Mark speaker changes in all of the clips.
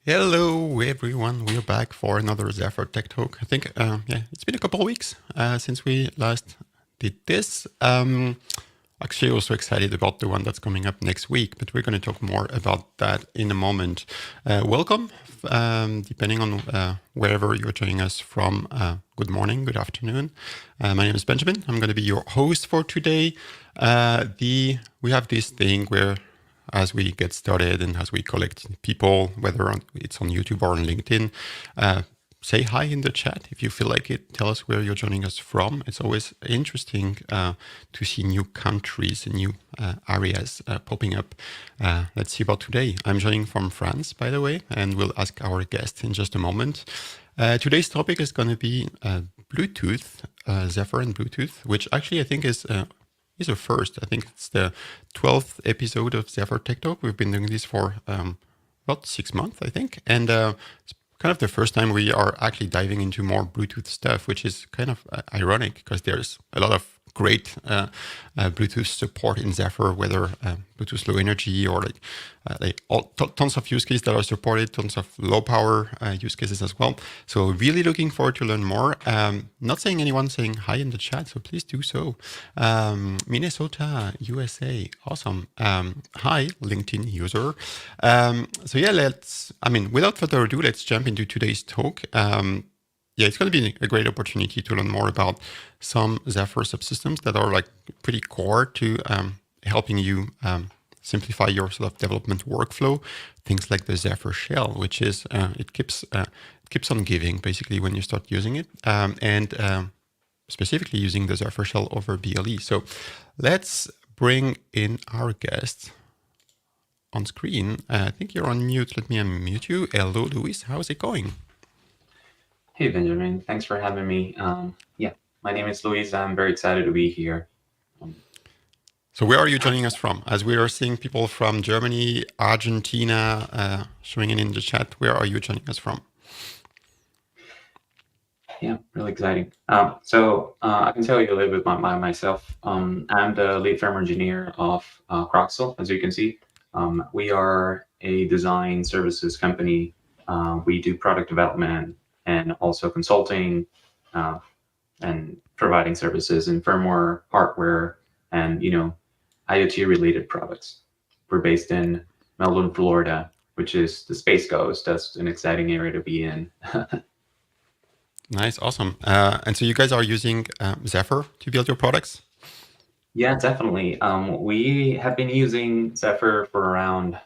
Speaker 1: Hello, everyone. We're back for another Zephyr Tech Talk. I think, it's been a couple of weeks since we last did this. Actually, also excited about the one that's coming up next week, but we're going to talk more about that in a moment. Welcome, depending on wherever you're joining us from. Good morning, good afternoon. My name is Benjamin. I'm going to be your host for today. We have this thing where as we get started and as we collect people, whether it's on YouTube or on LinkedIn, say hi in the chat if you feel like it. Tell us where you're joining us from. It's always interesting to see new countries and new areas popping up. Let's see about today. I'm joining from France, by the way, and we'll ask our guest in just a moment. Today's topic is going to be Bluetooth, Zephyr and Bluetooth, which actually I think is a first. I think it's the 12th episode of Zephyr Tech Talk. We've been doing this for about 6 months, I think. And it's kind of the first time we are actually diving into more Bluetooth stuff, which is kind of ironic because there's a lot of great Bluetooth support in Zephyr, whether Bluetooth low energy or tons of use cases that are supported, tons of low power use cases as well. So really looking forward to learn more. Not saying anyone saying hi in the chat, so please do so. Minnesota, USA, awesome. Hi, LinkedIn user. So yeah, without further ado, let's jump into today's talk. It's going to be a great opportunity to learn more about some Zephyr subsystems that are like pretty core to helping you simplify your sort of development workflow. Things like the Zephyr Shell, which is it keeps on giving basically when you start using it, and specifically using the Zephyr Shell over BLE. So let's bring in our guest on screen. I think you're on mute. Let me unmute you. Hello, Luis. How's it going?
Speaker 2: Hey, Benjamin. Thanks for having me. My name is Luis. I'm very excited to be here.
Speaker 1: So where are you joining us from? As we are seeing people from Germany, Argentina showing in the chat, where are you joining us from?
Speaker 2: Yeah, really exciting. So I can tell you a little bit about myself. I'm the lead firmware engineer of Croxel, as you can see. We are a design services company. We do product development and also consulting and providing services in firmware, hardware, and IoT-related products. We're based in Melbourne, Florida, which is the Space Coast. That's an exciting area to be in.
Speaker 1: Nice, awesome. And so you guys are using Zephyr to build your products?
Speaker 2: Yeah, definitely. We have been using Zephyr for around,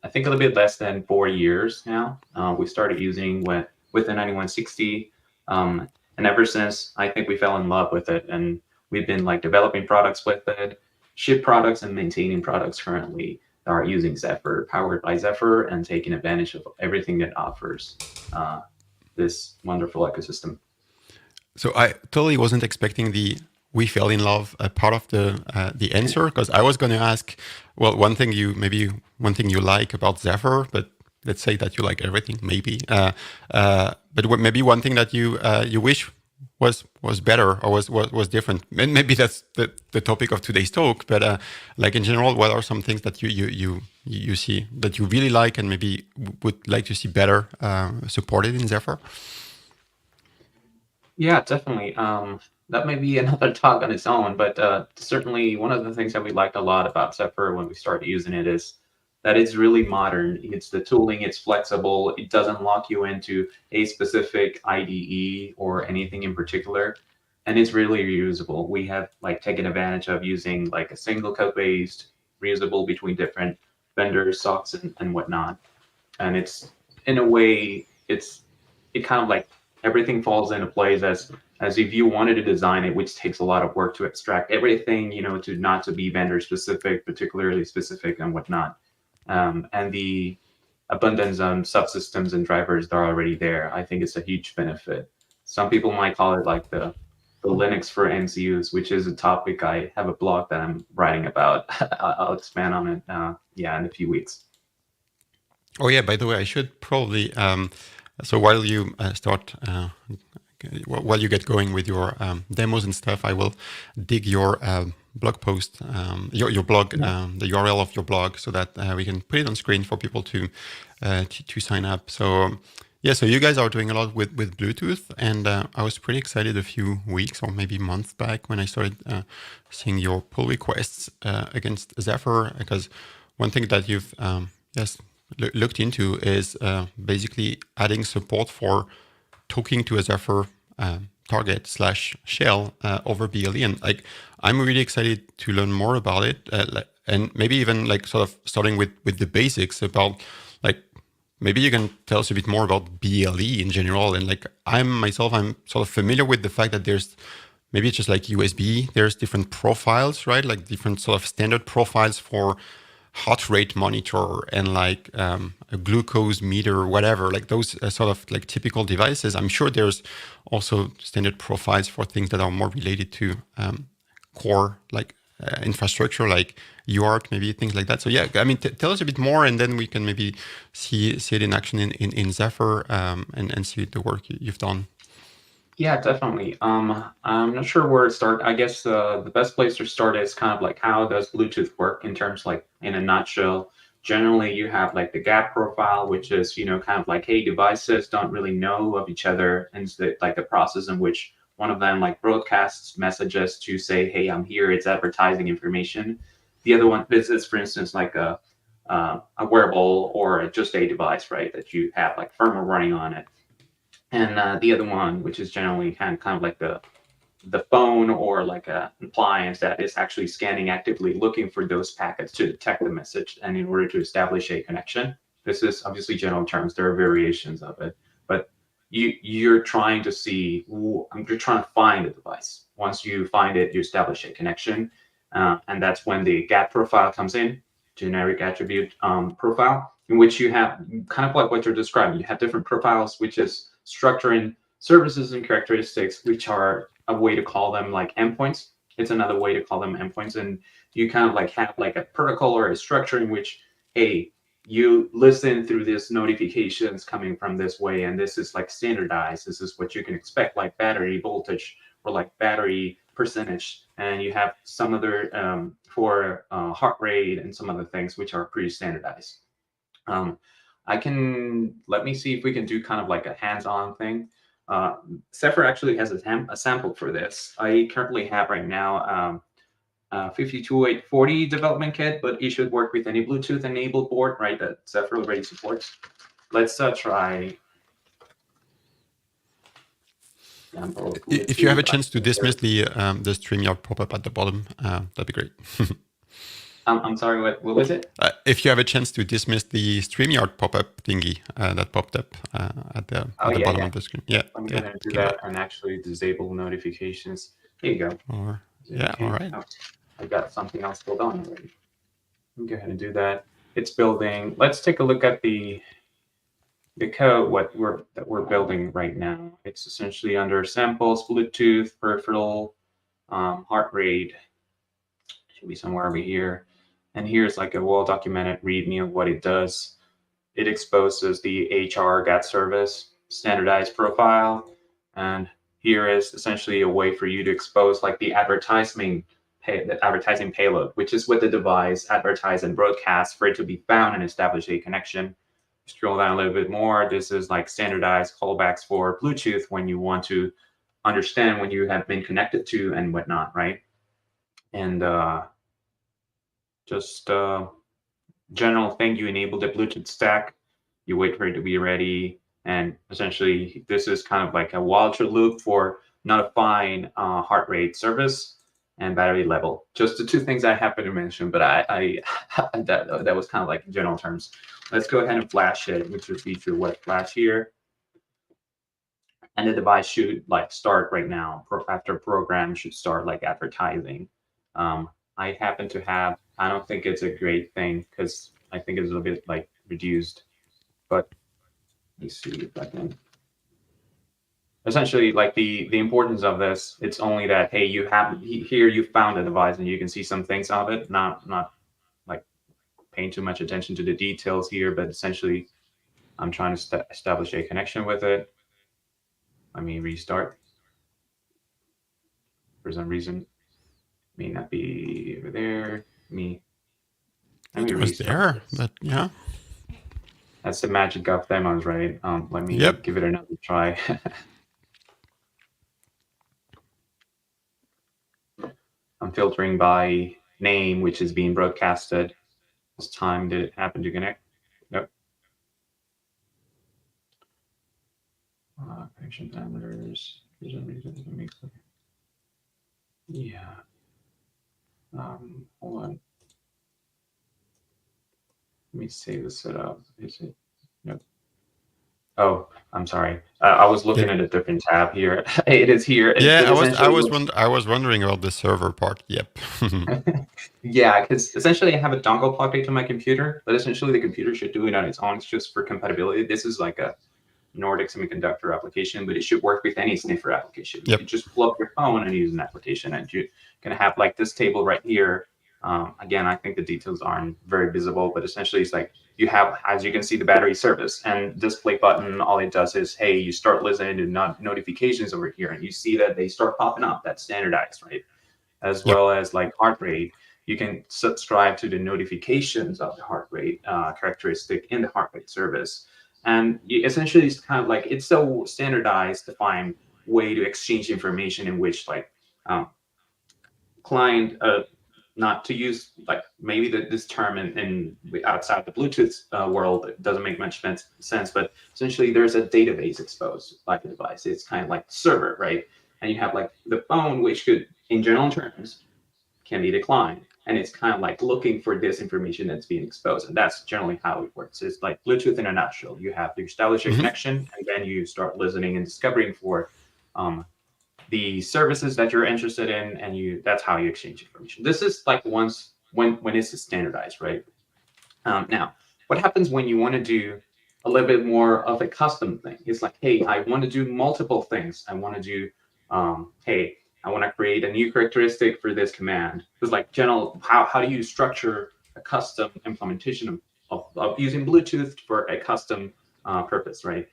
Speaker 2: I think, a little bit less than 4 years now. We started using with the 9160, and ever since, I think we fell in love with it, and we've been like developing products with it, ship products, and maintaining products currently that are using Zephyr, powered by Zephyr, and taking advantage of everything that offers this wonderful ecosystem.
Speaker 1: So I totally wasn't expecting we fell in love part of the answer, because I was going to ask, well, one thing you like about Zephyr, but let's say that you like everything, maybe. But maybe one thing that you wish was better or was different. And maybe that's the topic of today's talk. But like in general, what are some things that you see that you really like and maybe would like to see better supported in Zephyr?
Speaker 2: Yeah, definitely. That may be another talk on its own, but certainly one of the things that we liked a lot about Zephyr when we started using it is that it's really modern. It's the tooling, it's flexible, it doesn't lock you into a specific IDE or anything in particular, and it's really reusable. We have like taken advantage of using like a single code-based, reusable between different vendors, socks, and whatnot. And it's, in a way, it kind of like everything falls into place as if you wanted to design it, which takes a lot of work to abstract everything, to not to be vendor specific, particularly specific and whatnot. And the abundance of subsystems and drivers that are already there, I think it's a huge benefit. Some people might call it like the Linux for MCUs, which is a topic I have a blog that I'm writing about. I'll expand on it, in a few weeks.
Speaker 1: Oh yeah, by the way, I should probably, so while you while you get going with your demos and stuff, I will dig your blog post, your blog, the URL of your blog, so that we can put it on screen for people to sign up. So yeah, so you guys are doing a lot with Bluetooth, and I was pretty excited a few weeks or maybe months back when I started seeing your pull requests against Zephyr, because one thing that you've looked into is basically adding support for talking to a Zephyr target / shell over BLE, and like I'm really excited to learn more about it, and maybe even like sort of starting with the basics about like maybe you can tell us a bit more about BLE in general. And like I'm sort of familiar with the fact that there's maybe it's just like USB, there's different profiles, right? Like different sort of standard profiles for heart rate monitor and like a glucose meter, whatever, like those sort of like typical devices. I'm sure there's also standard profiles for things that are more related to core like infrastructure, like UART, maybe things like that. So yeah, I mean, tell us a bit more, and then we can maybe see it in action in Zephyr and see the work you've done.
Speaker 2: Yeah, definitely. I'm not sure where to start. I guess the best place to start is kind of like how does Bluetooth work in terms like in a nutshell. Generally, you have like the gap profile, which is kind of like, hey, devices don't really know of each other, and it's like a process in which one of them like broadcasts messages to say, hey, I'm here. It's advertising information. The other one, this is for instance like a wearable or just a device, right? That you have like firmware running on it. And the other one, which is generally kind of like the phone or like an appliance that is actually scanning actively, looking for those packets to detect the message, and in order to establish a connection. This is obviously general terms. There are variations of it, but you're trying to see, you're trying to find a device. Once you find it, you establish a connection, and that's when the GAT profile comes in, generic attribute profile, in which you have kind of like what you're describing. You have different profiles, which is structuring services and characteristics, which are a way to call them like endpoints. It's another way to call them endpoints. And you kind of like have like a protocol or a structure in which, hey, you listen through this notifications coming from this way, and this is like standardized. This is what you can expect, like battery voltage or like battery percentage. And you have some other for heart rate and some other things which are pretty standardized. Let me see if we can do kind of like a hands-on thing. Zephyr actually has a sample for this. I currently have right now 52840 development kit, but it should work with any Bluetooth enabled board, right, that Zephyr already supports. Let's try.
Speaker 1: If you have a chance to dismiss the StreamYard pop-up at the bottom, that'd be great.
Speaker 2: I'm sorry, what was it?
Speaker 1: If you have a chance to dismiss the StreamYard pop-up thingy that popped up at the bottom of the screen. Yeah.
Speaker 2: I'm going to do that and actually disable notifications. Here you go.
Speaker 1: All right.
Speaker 2: Oh, I got something else built on already. Let me go ahead and do that. It's building. Let's take a look at the code that we're building right now. It's essentially under samples, Bluetooth, peripheral, heart rate. Should be somewhere over here. And here's like a well-documented README of what it does. It exposes the HR GAT service standardized profile. And here is essentially a way for you to expose like the advertising payload, which is what the device advertise and broadcast for it to be found and establish a connection. Scroll down a little bit more. This is like standardized callbacks for Bluetooth when you want to understand when you have been connected to and whatnot, right? And just general thing, you enable the Bluetooth stack, you wait for it to be ready, and essentially this is kind of like a while loop for notifying heart rate, service, and battery level. Just the two things I happen to mention, but I that was kind of like in general terms. Let's go ahead and flash it, which would feature what flash here. And the device should like start right now. After program should start like advertising. I happen to have, I don't think it's a great thing because I think it's a bit like reduced, but let me see if I can. Essentially, like the importance of this, it's only that, hey, you have here, you found a device and you can see some things of it, not like paying too much attention to the details here, but essentially I'm trying to establish a connection with it. Let me restart. For some reason, May not be over there. Let me
Speaker 1: It was
Speaker 2: restart
Speaker 1: there,
Speaker 2: this.
Speaker 1: but yeah.
Speaker 2: That's the magic of demos, right? Let me
Speaker 1: Yep.
Speaker 2: give it another try. I'm filtering by name, which is being broadcasted. This time did it happen to connect? Nope. Connection parameters. For some reason, it doesn't make sense. Yeah. Hold on. Let me save the setup. Is it? Nope. Oh, I'm sorry. I was looking at a different tab here. It is here.
Speaker 1: Yeah,
Speaker 2: But essentially,
Speaker 1: I was wondering about the server part. Yep.
Speaker 2: yeah, because essentially I have a dongle plugged into my computer, but essentially the computer should do it on its own. It's just for compatibility. This is like a Nordic semiconductor application, but it should work with any sniffer application.
Speaker 1: Yep.
Speaker 2: You just plug your phone and use an application, and you're going to have like this table right here. Again, I think the details aren't very visible, but essentially it's like you have, as you can see, the battery service, and this play button, all it does is, hey, you start listening to notifications over here, and you see that they start popping up. That's standardized, right? As
Speaker 1: Yep.
Speaker 2: well as like heart rate. You can subscribe to the notifications of the heart rate characteristic in the heart rate service. And essentially, it's kind of like, it's so standardized, defined way to exchange information in which like client, not to use like maybe this term in outside the Bluetooth world, it doesn't make much sense, but essentially there's a database exposed like a device. It's kind of like server, right? And you have like the phone, which could, in general terms, can be declined. And it's kind of like looking for this information that's being exposed. And that's generally how it works. It's like Bluetooth in a nutshell. You have to establish a connection, and then you start listening and discovering for the services that you're interested in, and that's how you exchange information. This is like once when it's standardized, right? Now, what happens when you want to do a little bit more of a custom thing? It's like, hey, I want to do multiple things. I want to do, hey, I want to create a new characteristic for this command. It's like general, how do you structure a custom implementation of using Bluetooth for a custom purpose, right?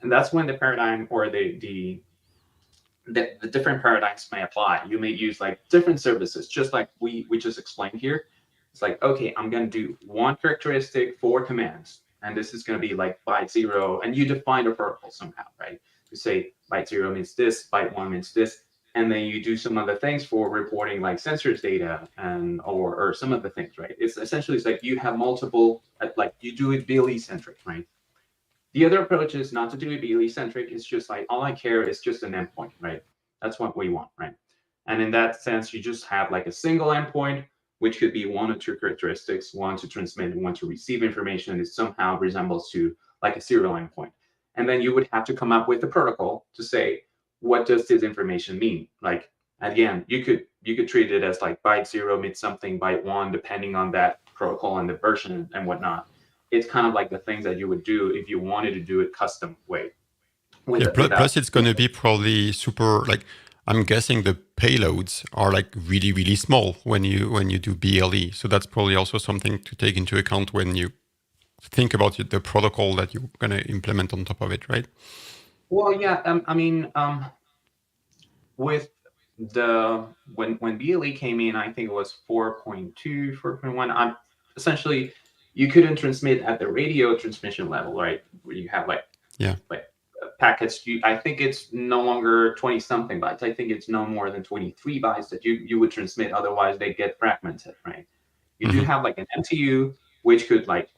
Speaker 2: And that's when the paradigm or the different paradigms may apply. You may use like different services, just like we just explained here. It's like, okay, I'm going to do one characteristic for commands, and this is going to be like byte 0, and you define a protocol somehow, right? You say byte 0 means this, byte 1 means this, and then you do some other things for reporting like sensors data and or some of the things, right? It's essentially, it's like you have multiple, like you do it BLE centric, right? The other approach is not to do it BLE centric. It's just like, all I care is just an endpoint, right? That's what we want, right? And in that sense, you just have like a single endpoint, which could be one or two characteristics, one to transmit and one to receive information. And it somehow resembles to like a serial endpoint. And then you would have to come up with a protocol to say, what does this information mean? Like, again, you could treat it as like byte 0 means something, byte 1, depending on that protocol and the version and whatnot. It's kind of like the things that you would do if you wanted to do it custom way.
Speaker 1: Yeah.
Speaker 2: Without,
Speaker 1: Plus, it's going to be probably super. Like, I'm guessing the payloads are like really, really small when you do BLE. So that's probably also something to take into account when you think about the protocol that you're going to implement on top of it, right?
Speaker 2: Well, yeah. I mean, with the when BLE came in, I think it was 4.2, 4.1. Essentially, you couldn't transmit at the radio transmission level, right? Where you have like packets. I think it's no longer 20 something bytes. I think it's no more than 23 bytes that you would transmit. Otherwise, they get fragmented, right? You do have like an MTU, which could like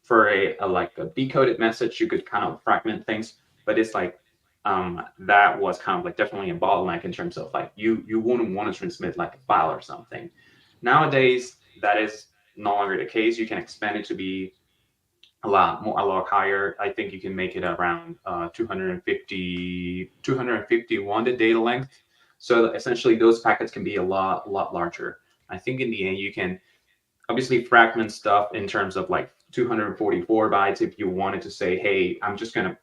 Speaker 2: for a like a decoded message, you could kind of fragment things, but it's like that was kind of like definitely a bottleneck in terms of like you wouldn't want to transmit like a file or something. Nowadays, that is no longer the case. You can expand it to be a lot higher. I think you can make it around 251 the data length. So essentially, those packets can be a lot larger. I think in the end, you can obviously fragment stuff in terms of like 244 bytes if you wanted to say, hey, I'm just going to,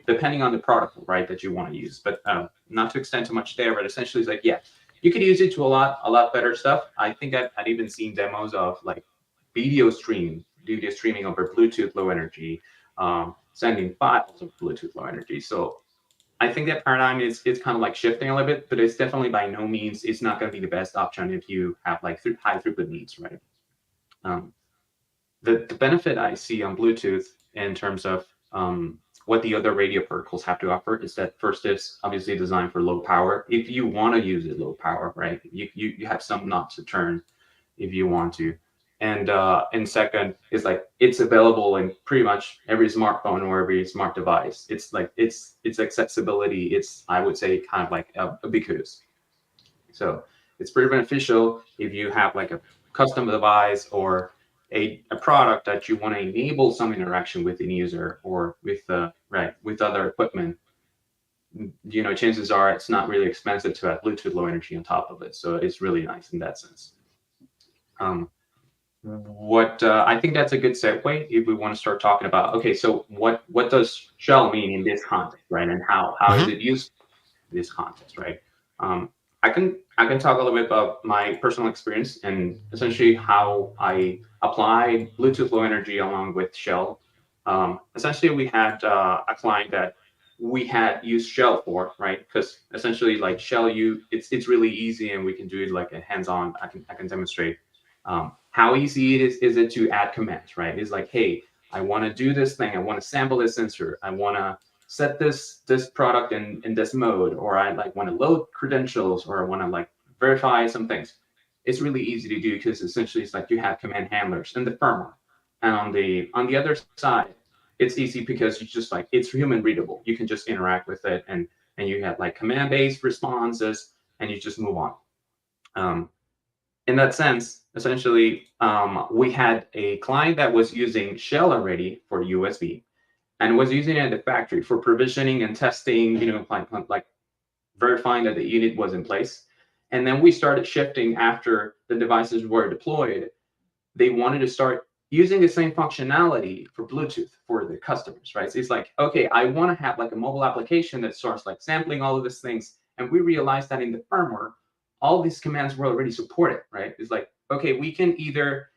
Speaker 2: depending on the protocol, right, that you want to use. But not to extend too much there, but essentially it's like, yeah, you could use it to a lot better stuff. I think I'd even seen demos of like video streaming over Bluetooth low energy, sending files of Bluetooth low energy. So I think that paradigm is kind of like shifting a little bit, but it's definitely by no means, it's not going to be the best option if you have like high throughput needs, right? The benefit I see on Bluetooth in terms of what the other radio protocols have to offer is that first, it's obviously designed for low power. If you want to use it low power, right? You have some knobs to turn if you want to. And second is like it's available in pretty much every smartphone or every smart device. It's like it's accessibility. It's, I would say, kind of like ubiquitous. So it's pretty beneficial if you have like a custom device or a product that you want to enable some interaction with the user or with with other equipment. You know, chances are it's not really expensive to add Bluetooth Low Energy on top of it. So it's really nice in that sense. What I think that's a good segue if we want to start talking about, okay, so what does shell mean in this context, right? And how is it used in this context, right? I can talk a little bit about my personal experience and essentially how I applied Bluetooth Low Energy along with shell. Essentially, we had a client that we had used shell for, right? Because essentially, like shell, it's really easy, and we can do it like a hands-on. I can demonstrate. How easy is it to add commands, right? It's like, hey, I want to do this thing. I want to sample this sensor. I want to set this product in this mode, or I like want to load credentials, or I want to like verify some things. It's really easy to do because essentially it's like you have command handlers in the firmware. And on the other side, it's easy because you just like it's human readable. You can just interact with it, and you have like command-based responses, and you just move on. In that sense, essentially, we had a client that was using shell already for USB and was using it at the factory for provisioning and testing, you know, like verifying that the unit was in place. And then we started shifting after the devices were deployed. They wanted to start using the same functionality for Bluetooth for the customers, right? So it's like, okay, I want to have like a mobile application that starts like sampling all of these things. And we realized that in the firmware, all these commands were already supported, right? It's like, okay, we can either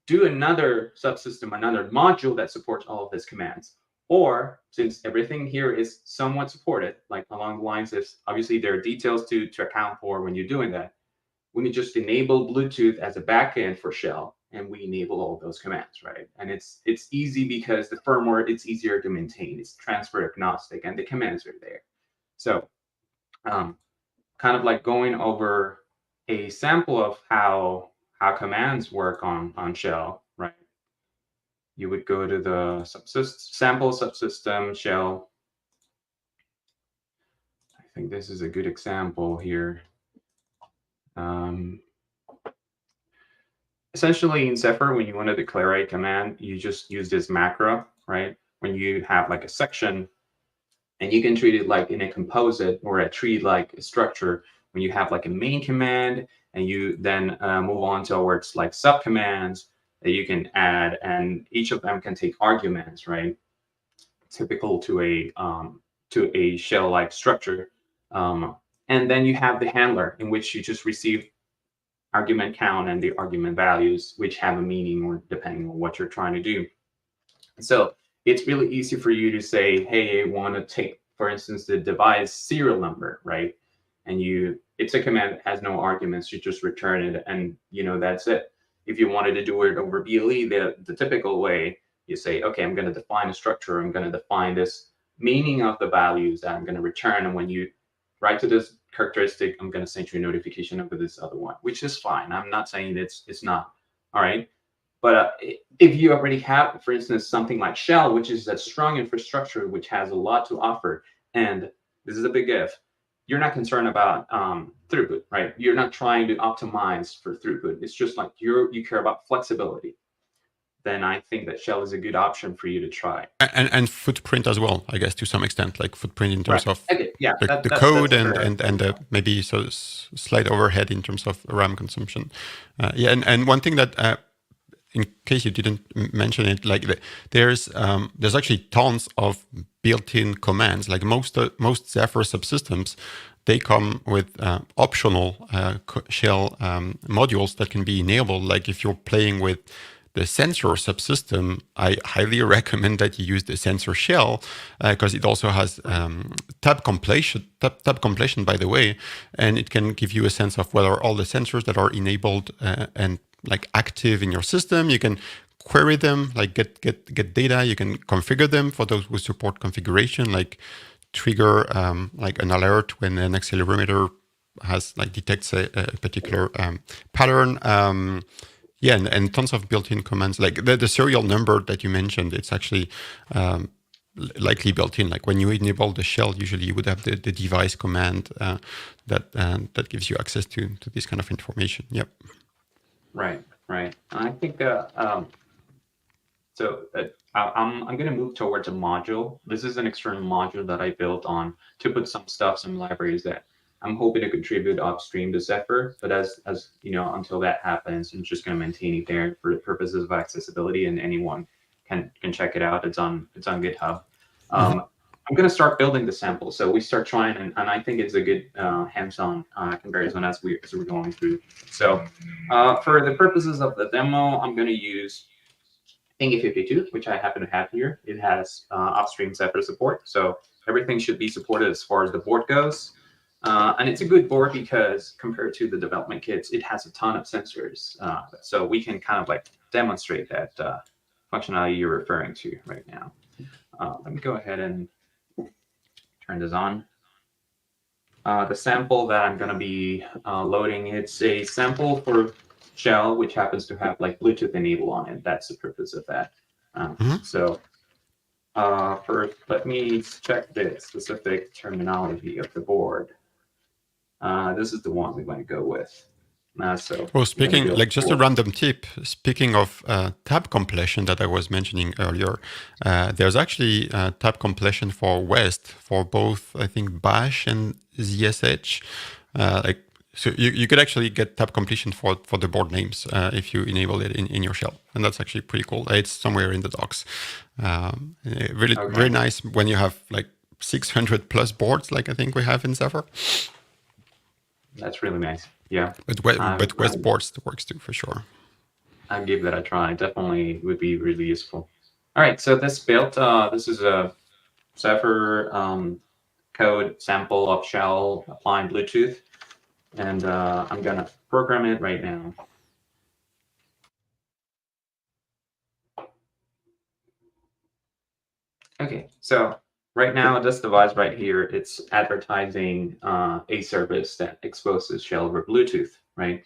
Speaker 2: do another subsystem, another module that supports all of these commands, or since everything here is somewhat supported, like along the lines of, obviously there are details to account for when you're doing that, we can just enable Bluetooth as a backend for shell, and we enable all those commands, right? And it's easy because the firmware, it's easier to maintain, it's transfer agnostic, and the commands are there. So kind of like going over a sample of how commands work on shell, right? You would go to the sample subsystem shell. I think this is a good example here. Essentially in Zephyr, when you want to declare a command, you just use this macro, right? When you have like a section, and you can treat it like in a composite or a tree-like structure. When you have like a main command, and you then move on towards like subcommands that you can add, and each of them can take arguments, right? Typical to a shell-like structure. And then you have the handler, in which you just receive argument count and the argument values, which have a meaning or depending on what you're trying to do. So it's really easy for you to say, hey, I want to take, for instance, the device serial number, right? And it's a command that has no arguments. You just return it, and you know that's it. If you wanted to do it over BLE, the typical way, you say, okay, I'm going to define a structure. I'm going to define this meaning of the values that I'm going to return. And when you write to this characteristic, I'm going to send you a notification of this other one, which is fine. I'm not saying it's not. All right. But if you already have, for instance, something like shell, which is a strong infrastructure, which has a lot to offer, and this is a big if, you're not concerned about throughput, right? You're not trying to optimize for throughput. It's just like you care about flexibility. Then I think that shell is a good option for you to try.
Speaker 1: And footprint as well, I guess, to some extent, like footprint in terms of
Speaker 2: yeah,
Speaker 1: the code and maybe so slight overhead in terms of RAM consumption. And one thing that in case you didn't mention it, like there's actually tons of built-in commands. Like most Zephyr subsystems, they come with optional shell modules that can be enabled. Like if you're playing with the sensor subsystem, I highly recommend that you use the sensor shell because it also has tab completion, by the way, and it can give you a sense of whether all the sensors that are enabled and like active in your system, you can query them, like get data. You can configure them for those who support configuration, like trigger like an alert when an accelerometer has like detects a particular pattern. Yeah, and tons of built-in commands. Like the serial number that you mentioned, it's actually likely built in. Like when you enable the shell, usually you would have the device command that gives you access to this kind of information. Yep.
Speaker 2: Right. And I think I'm going to move towards a module. This is an external module that I built on to put some libraries that I'm hoping to contribute upstream to Zephyr. But as you know, until that happens, I'm just going to maintain it there for the purposes of accessibility, and anyone can check it out. It's on GitHub. I'm going to start building the sample. So we start trying, and I think it's a good hands-on comparison as we're going through. So for the purposes of the demo, I'm going to use Thingy52, which I happen to have here. It has upstream Zephyr support, so everything should be supported as far as the board goes. And it's a good board because compared to the development kits, it has a ton of sensors. So we can kind of like demonstrate that functionality you're referring to right now. Let me go ahead and turn this on. The sample that I'm going to be loading, it's a sample for Shell, which happens to have like Bluetooth enabled on it. That's the purpose of that. So first, let me check the specific terminology of the board. This is the one we're going to go with.
Speaker 1: Well, speaking, like just a random tip, speaking of tab completion that I was mentioning earlier, there's actually tab completion for West for both, I think, Bash and ZSH. So you could actually get tab completion for the board names if you enable it in your shell. And that's actually pretty cool. It's somewhere in the docs. Really, very nice when you have like 600 plus boards, like I think we have in Zephyr.
Speaker 2: That's really nice. Yeah.
Speaker 1: But West boards works too, for sure.
Speaker 2: I'll give that a try. Definitely would be really useful. All right. So this built, this is a Zephyr code sample of shell applying Bluetooth. And I'm going to program it right now. Okay, so right now, this device right here, it's advertising a service that exposes shell over Bluetooth, right?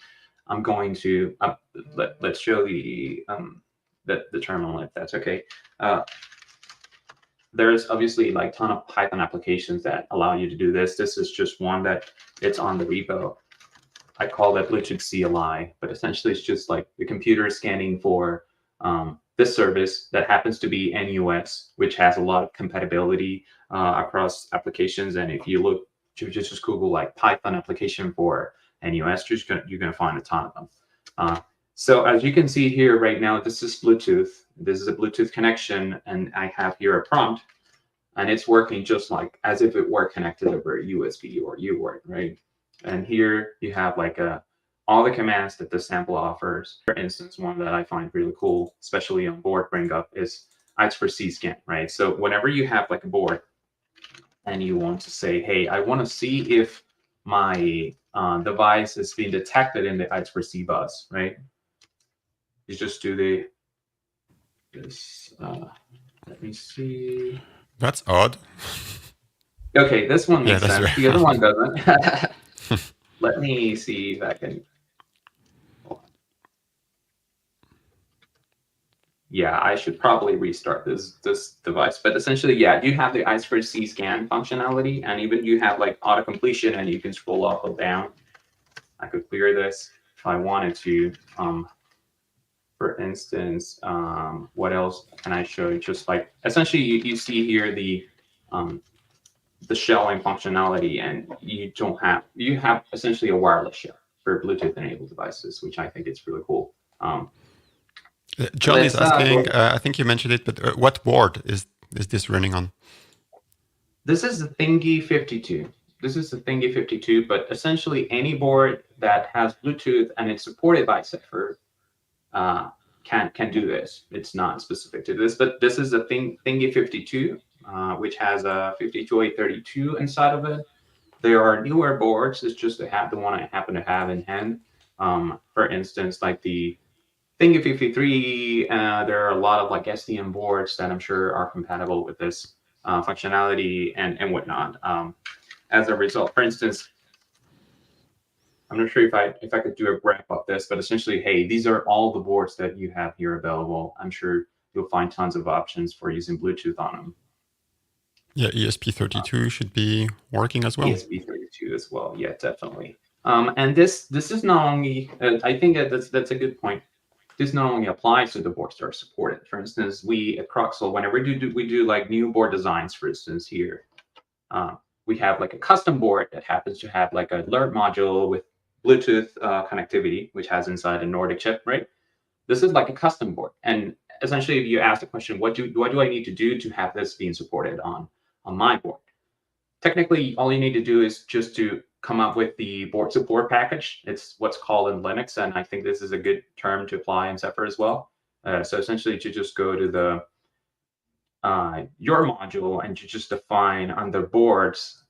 Speaker 2: I'm going to, let's show the terminal if that's okay. There's obviously like a ton of Python applications that allow you to do this. This is just one that it's on the repo. I call it Bluetooth CLI, but essentially it's just like the computer scanning for this service that happens to be NUS, which has a lot of compatibility across applications. And if you look, just Google like Python application for NUS, you're gonna find a ton of them. So as you can see here right now, this is Bluetooth. This is a Bluetooth connection, and I have here a prompt, and it's working just like as if it were connected over USB or UART, right? And here you have like all the commands that the sample offers. For instance, one that I find really cool, especially on board bring up, is ICE4C scan, right? So whenever you have like a board and you want to say, hey, I want to see if my device is being detected in the ICE4C bus, right? You just do this. Let me see.
Speaker 1: That's odd.
Speaker 2: Okay, this one makes sense. The other one doesn't. Let me see if I can. Yeah, I should probably restart this device. But essentially, yeah, you have the ICE4C scan functionality, and even you have like auto completion, and you can scroll up or down. I could clear this if I wanted to. For instance, what else can I show you? Just like essentially, you see here the shelling functionality, and you have essentially a wireless shell for Bluetooth enabled devices, which I think is really cool.
Speaker 1: John is asking, I think you mentioned it, but what board is this running on?
Speaker 2: This is the Thingy52. This is the Thingy52, but essentially any board that has Bluetooth and it's supported by Zephyr can do this. It's not specific to this, but this is a Thingy 52, which has a 52832 inside of it. There are newer boards. It's just the one I happen to have in hand. For instance, like the Thingy 53, there are a lot of like SDM boards that I'm sure are compatible with this functionality and whatnot. As a result, for instance, I'm not sure if I could do a graph of this, but essentially, hey, these are all the boards that you have here available. I'm sure you'll find tons of options for using Bluetooth on them.
Speaker 1: Yeah, ESP32 should be working as well.
Speaker 2: ESP32 as well, yeah, definitely. And this is not only, I think that's a good point. This not only applies to the boards that are supported. For instance, we at Croxel, whenever we do like new board designs, for instance, here, we have like a custom board that happens to have like an alert module with Bluetooth connectivity, which has inside a Nordic chip, right? This is like a custom board. And essentially, if you ask the question, what do I need to do to have this being supported on my board? Technically, all you need to do is just to come up with the board support package. It's what's called in Linux, and I think this is a good term to apply in Zephyr as well. So essentially, to just go to the your module and to just define on the boards.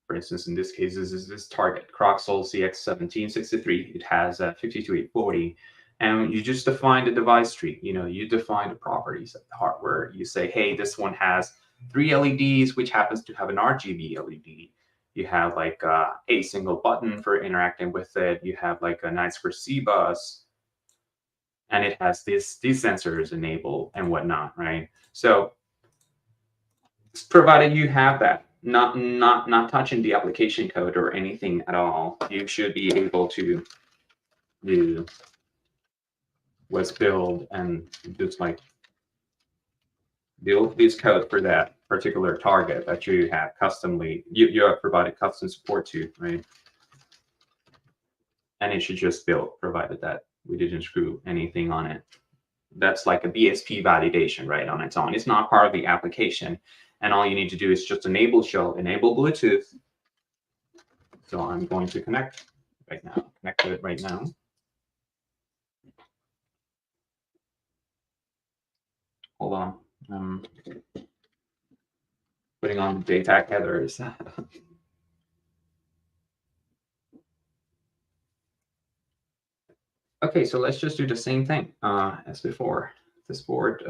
Speaker 2: For instance, in this case, this is this target Croxel CX1763. It has a 52840, and you just define the device tree. You define the properties of the hardware. You say, hey, this one has 3 LEDs, which happens to have an RGB LED. You have like a single button for interacting with it. You have like a I2C bus, and it has these sensors enabled and whatnot, right? So, provided you have that, not touching the application code or anything at all, you should be able to do what's build and just like build this code for that particular target that you have customly, you have provided custom support to, right? And it should just build, provided that we didn't screw anything on it. That's like a BSP validation, right, on its own. It's not part of the application. And all you need to do is just enable shell, enable Bluetooth. So I'm going to connect to it right now. Hold on. I'm putting on the JTAG headers. Okay, so let's just do the same thing as before. This board,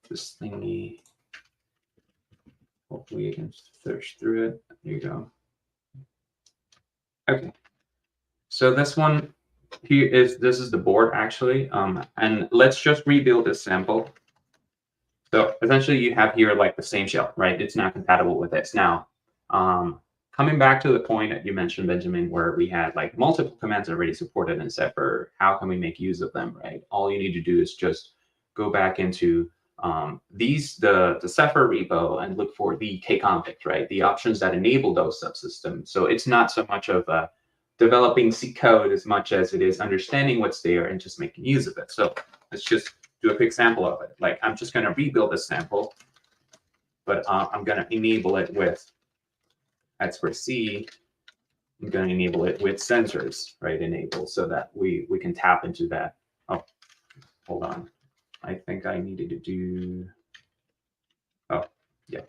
Speaker 2: this thingy, hopefully you can search through it. There you go. Okay, so this one here this is the board actually, and let's just rebuild this sample. So essentially you have here like the same shell, right? It's not compatible with this. Now, coming back to the point that you mentioned, Benjamin, where we had like multiple commands already supported in Zephyr, how can we make use of them, right? All you need to do is just go back into the Zephyr repo and look for the kconfig, right? The options that enable those subsystems. So it's not so much of a developing C code as much as it is understanding what's there and just making use of it. So let's just do a quick sample of it. Like I'm just going to rebuild this sample, but I'm going to enable it with I2C. I'm going to enable it with sensors, right? Enable so that we can tap into that. Oh, hold on. I think I needed to do. Oh, yeah.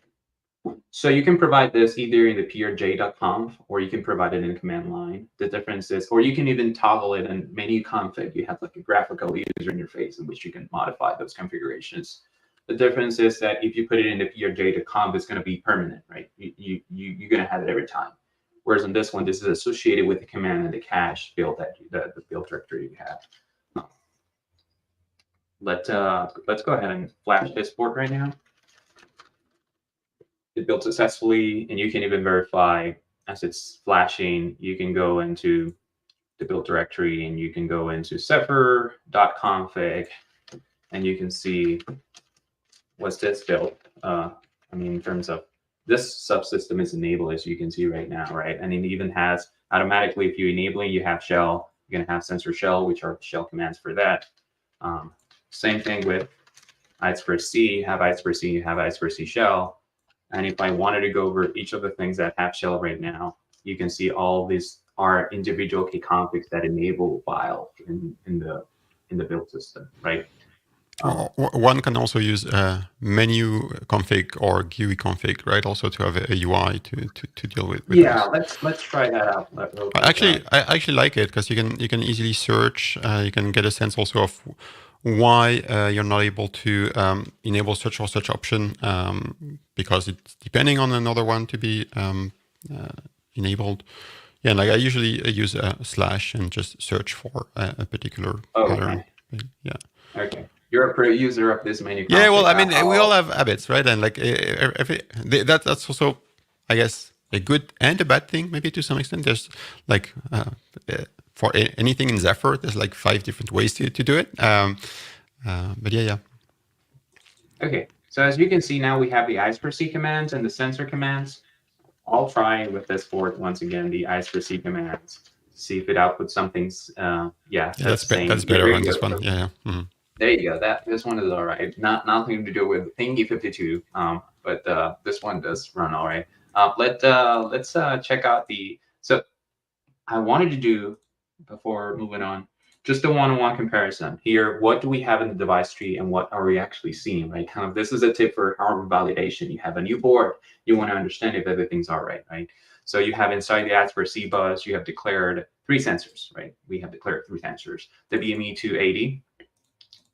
Speaker 2: So you can provide this either in the prj.conf or you can provide it in command line. The difference is, or you can even toggle it in menu config. You have like a graphical user interface in which you can modify those configurations. The difference is that if you put it in the prj.conf, it's going to be permanent, right? You're going to have it every time. Whereas on this one, this is associated with the command and the cache build that the build directory you have. Let's go ahead and flash this board right now. It built successfully, and you can even verify as it's flashing. You can go into the build directory and you can go into zephyr.config and you can see what's this built. I mean, in terms of this subsystem is enabled, as you can see right now, right? And it even has automatically, if you enable it, you have shell, you're going to have sensor shell, which are shell commands for that. Same thing with I2C, you have I2C, you have I2C shell. And if I wanted to go over each of the things that have shell right now, you can see all these are individual kconfigs that enable file in the in the build system, right?
Speaker 1: One can also use menu config or GUI config, right? Also to have a UI to deal with
Speaker 2: Yeah,
Speaker 1: those.
Speaker 2: let's try that out real quick.
Speaker 1: I actually like it because you can easily search. You can get a sense also of why you're not able to enable such or such option because it's depending on another one to be enabled. Yeah, like I usually use a slash and just search for a particular pattern. Yeah.
Speaker 2: Okay. You're a pro user of this menu config.
Speaker 1: Yeah, well, I mean, we all have habits, right? And like that's also, I guess, a good and a bad thing, maybe to some extent. There's like for anything in Zephyr, there's like 5 different ways to do it. But yeah.
Speaker 2: Okay, so as you can see now, we have the I2C commands and the sensor commands. I'll try with this board once again, the I2C commands, see if it outputs something.
Speaker 1: That's better on this one. Yeah. Mm-hmm.
Speaker 2: There you go. This one is all right. Nothing to do with Thingy 52, but this one does run all right. Let's check out the. So I wanted to do before moving on just a one-on-one comparison here. What do we have in the device tree, and what are we actually seeing? Right. Kind of this is a tip for hardware validation. You have a new board. You want to understand if everything's all right. Right. So you have inside the I2C bus, you have declared 3 sensors. Right. We have declared 3 sensors. The BME 280.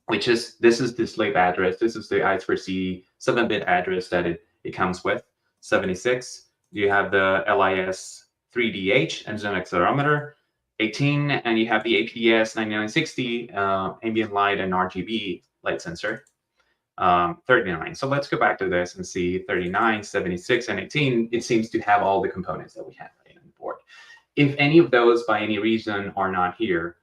Speaker 2: This is the slave address. This is the I2C 7-bit address that it comes with. 76. You have the LIS 3DH and zoom accelerometer. 18, and you have the APDS 9960 ambient light and RGB light sensor. 39. So let's go back to this and see 39, 76, and 18. It seems to have all the components that we have right on the board. If any of those by any reason are not here,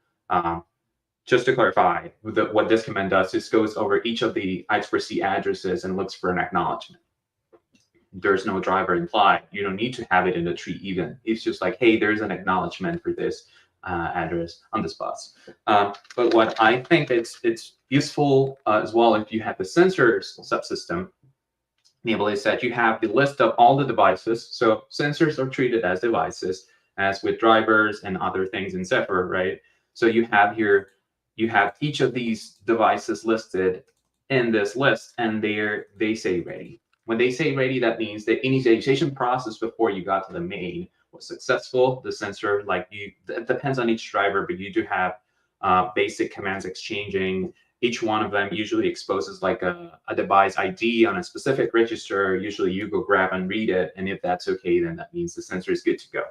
Speaker 2: just to clarify, what this command does is goes over each of the I2C addresses and looks for an acknowledgement. There's no driver implied. You don't need to have it in the tree even. It's just like, hey, there's an acknowledgement for this address on this bus. But what I think it's useful as well if you have the sensors subsystem enabled is that you have the list of all the devices. So sensors are treated as devices, as with drivers and other things in Zephyr, right? So you have here, you have each of these devices listed in this list, and they say ready. When they say ready, that means the initialization process before you got to the main was successful. The sensor, it depends on each driver, but you do have basic commands exchanging. Each one of them usually exposes like a device ID on a specific register. Usually you go grab and read it, and if that's okay, then that means the sensor is good to go.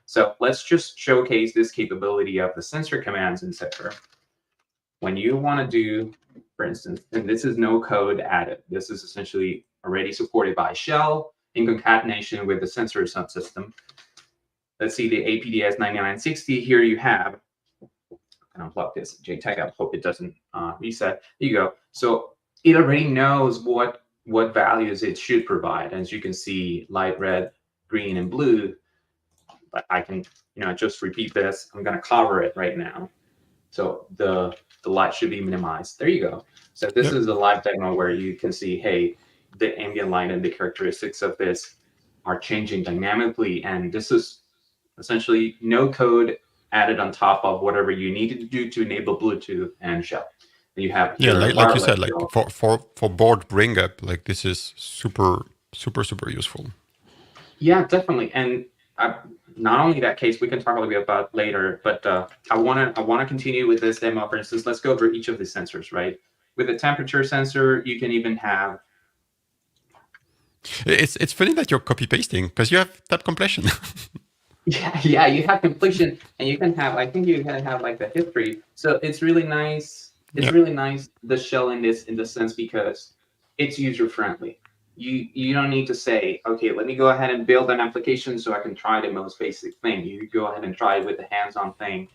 Speaker 2: So let's just showcase this capability of the sensor commands in Zephyr. When you want to do, for instance, and this is no code added. This is essentially already supported by Shell in concatenation with the sensor subsystem. Let's see the APDS 9960. Here you have, and unplug this JTAG. I hope it doesn't reset. There you go. So it already knows what values it should provide. As you can see, light red, green, and blue. But I can, just repeat this. I'm going to cover it right now. So the light should be minimized. There you go. So this is a live demo where you can see, hey, the ambient light and the characteristics of this are changing dynamically. And this is essentially no code added on top of whatever you needed to do to enable Bluetooth and Shell. And you have
Speaker 1: like you said, like for board bring up, like this is super useful.
Speaker 2: Yeah, definitely. And not only that case, we can talk a little bit about later, but I want to continue with this demo. For instance, let's go over each of the sensors, right? With the temperature sensor, you can even have.
Speaker 1: It's funny that you're copy pasting because you have tab completion.
Speaker 2: yeah, you have completion, and you can have. I think you can have like the history. So it's really nice. It's really nice, the Shell in the sense, because it's user friendly. You don't need to say, okay, let me go ahead and build an application so I can try the most basic thing. You go ahead and try it with the hands-on thing.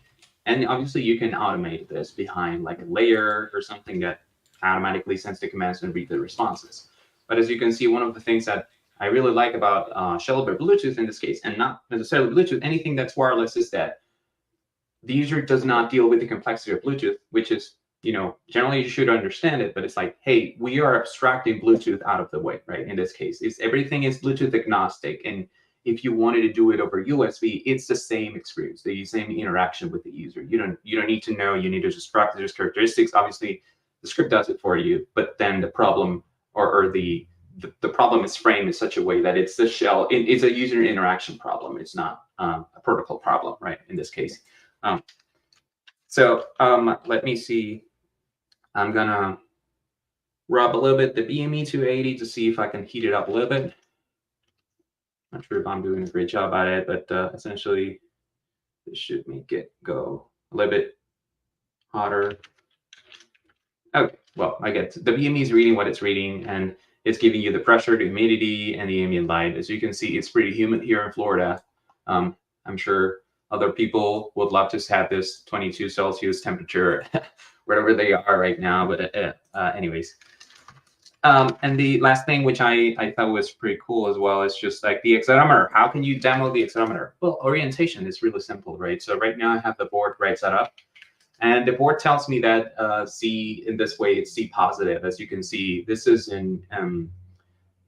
Speaker 2: And obviously you can automate this behind like a layer or something that automatically sends the commands and read the responses. But as you can see, one of the things that I really like about Shell over Bluetooth in this case, and not necessarily Bluetooth, anything that's wireless, is that the user does not deal with the complexity of Bluetooth, which is, generally you should understand it, but it's like, hey, we are abstracting Bluetooth out of the way, right? In this case, everything is Bluetooth agnostic, and if you wanted to do it over USB, it's the same experience, the same interaction with the user. You don't need to know. You need to just practice those characteristics. Obviously, the script does it for you, but then the problem or the problem is framed in such a way that it's the shell. It's a user interaction problem. It's not a protocol problem, right? In this case. So let me see. I'm gonna rub a little bit the BME 280 to see if I can heat it up a little bit. Not sure if I'm doing a great job at it, but essentially this should make it go a little bit hotter. Okay, well, I get it. The BME is reading what it's reading, and it's giving you the pressure, the humidity, and the ambient light. As you can see, it's pretty humid here in Florida. I'm sure other people would love to have this 22 Celsius temperature wherever they are right now, but anyways. And the last thing, which I thought was pretty cool as well, is just like the accelerometer. How can you demo the accelerometer? Well, orientation is really simple, right? So right now I have the board right set up, and the board tells me that C in this way it's C positive. As you can see, this is in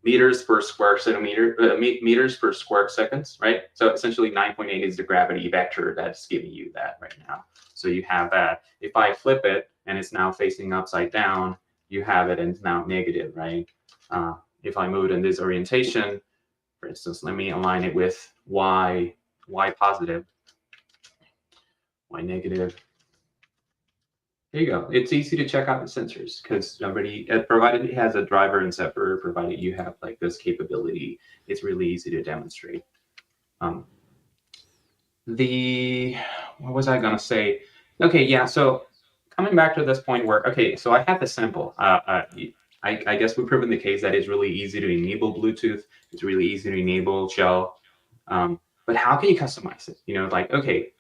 Speaker 2: meters per square centimeter, meters per square seconds, right? So essentially 9.8 is the gravity vector that's giving you that right now. So you have that. If I flip it and it's now facing upside down, you have it and it's now negative, right? If I move it in this orientation, for instance, let me align it with Y positive, Y negative. There you go. It's easy to check out the sensors because provided it has a driver in Zephyr, provided you have like this capability, it's really easy to demonstrate. What was I gonna say? Okay, yeah. So coming back to this point where, okay, so I have the sample. I guess we've proven the case that it's really easy to enable Bluetooth. It's really easy to enable Shell. But how can you customize it? You know, like, okay,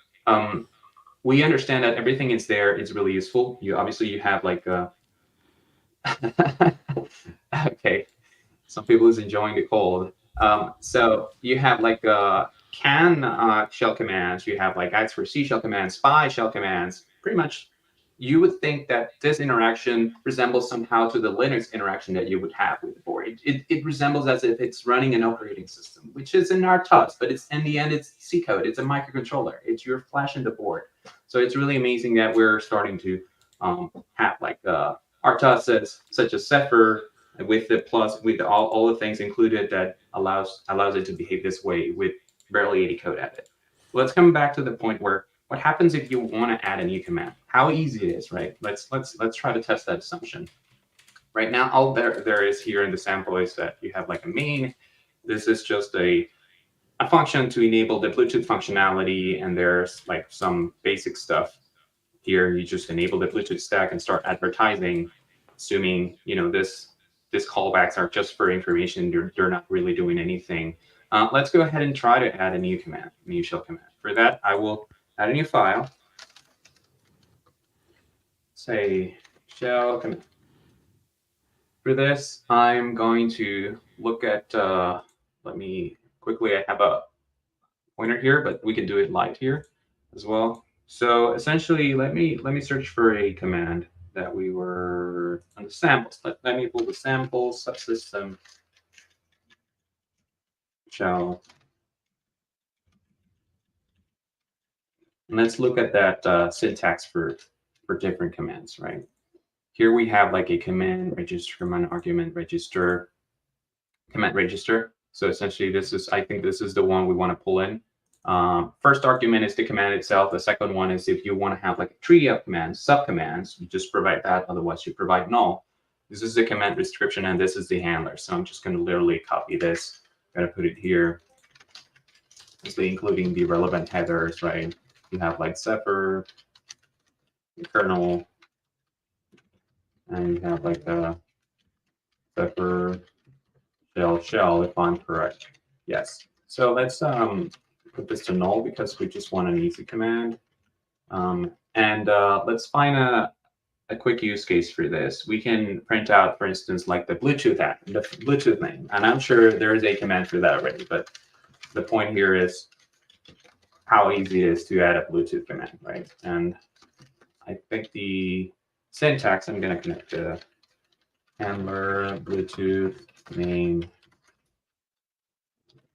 Speaker 2: we understand that everything is there. It's really useful. You have like okay, some people is enjoying the cold. So you have like CAN shell commands. You have like X4C shell commands, SPI shell commands. Pretty much, you would think that this interaction resembles somehow to the Linux interaction that you would have with the board. It resembles as if it's running an operating system, which is in RTOS, but it's in the end it's C code. It's a microcontroller. It's your flash in the board. So it's really amazing that we're starting to have like RTOS such as Zephyr with the plus with all the things included that allows it to behave this way with barely any code added. Let's come back to the point where what happens if you want to add a new command? How easy it is, right? Let's try to test that assumption. Right now, all there is here in the sample is that you have like a main. This is just a function to enable the Bluetooth functionality, and there's like some basic stuff here. You just enable the Bluetooth stack and start advertising, assuming this callbacks are just for information. They're not really doing anything. Let's go ahead and try to add a new command, new shell command. For that, I will add a new file. Say shell command. For this, I'm going to look at. Let me quickly. I have a pointer here, but we can do it live here as well. So essentially, let me search for a command that we were on the samples. Let me pull the sample subsystem shell. And let's look at that syntax for different commands, right? Here we have like a command register, command argument register, command register. So essentially, I think this is the one we want to pull in. First argument is the command itself. The second one is if you want to have like a tree of commands, subcommands, you just provide that. Otherwise, you provide null. This is the command description, and this is the handler. So I'm just going to literally copy this. I'm going to put it here, obviously including the relevant headers, right? You have like Zephyr, the kernel, and you have like a Zephyr shell, if I'm correct. Yes. So let's put this to null because we just want an easy command. And let's find a quick use case for this. We can print out, for instance, like the Bluetooth app, the Bluetooth name. And I'm sure there is a command for that already, but the point here is how easy it is to add a Bluetooth command, right? And I think the syntax, I'm going to connect to handler Bluetooth name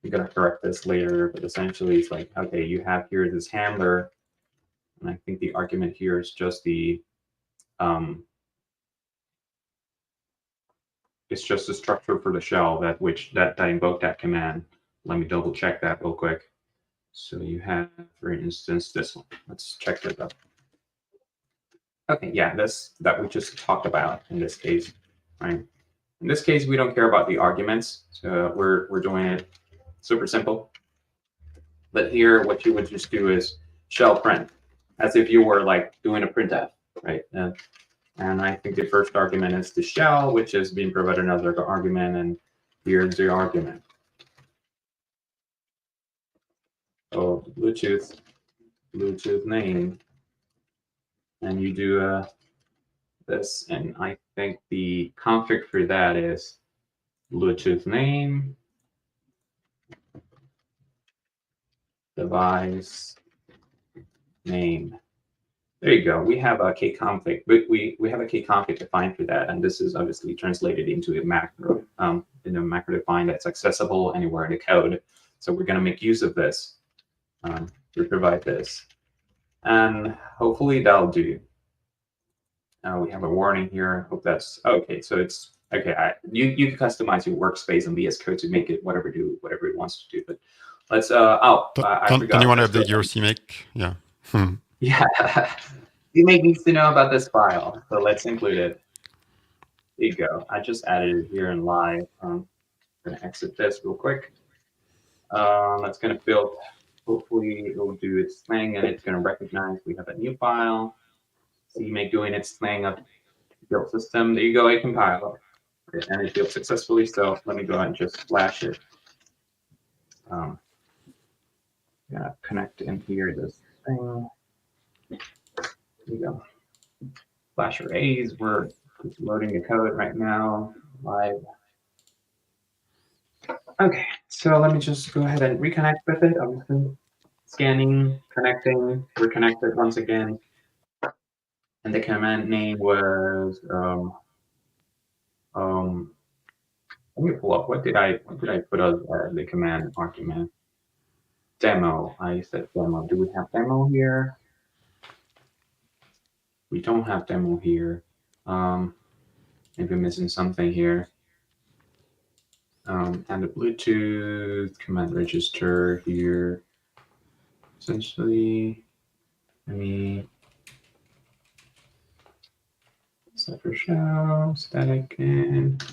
Speaker 2: I'm going to correct this later, but essentially it's like, okay, you have here this handler, and I think the argument here is just the it's just the structure for the shell that invoked that command. Let me double check that real quick. So you have, for instance, this one. Let's check this out. Okay, yeah, this that we just talked about in this case, right? In this case, we don't care about the arguments, so we're doing it super simple. But here, what you would just do is shell print, as if you were like doing a printf, right? And I think the first argument is the shell, which is being provided another argument, and here's the argument. So Bluetooth name, and you do this, and I think the config for that is Bluetooth name, device name. There you go. We have a kconfig, but we have a kconfig defined for that, and this is obviously translated into a macro, in a macro define that's accessible anywhere in the code. So we're going to make use of this to provide this, and hopefully that'll do. We have a warning here. Hope that's okay. So it's okay. You can customize your workspace and VS Code to make it whatever it wants to do. But let's I forgot.
Speaker 1: Don't you want to update your CMake? Yeah.
Speaker 2: Yeah. CMake needs to know about this file, so let's include it. There you go. I just added it here in live. I'm gonna exit this real quick. That's gonna build. Hopefully it'll do its thing and it's gonna recognize we have a new file. CMake doing its thing of build system. There you go, a compiler. Okay, and it built successfully. So let me go ahead and just flash it. Yeah, connect in here this thing. There you go. Flash arrays. We're just loading the code right now live. Okay, so let me just go ahead and reconnect with it. I'm scanning, connecting, we're connected once again. And the command name was let me pull up. What did I put as the command argument? Demo. I said demo. Do we have demo here? We don't have demo here. Maybe I'm missing something here. And the Bluetooth command register here. Essentially, let me Zephyr shell static and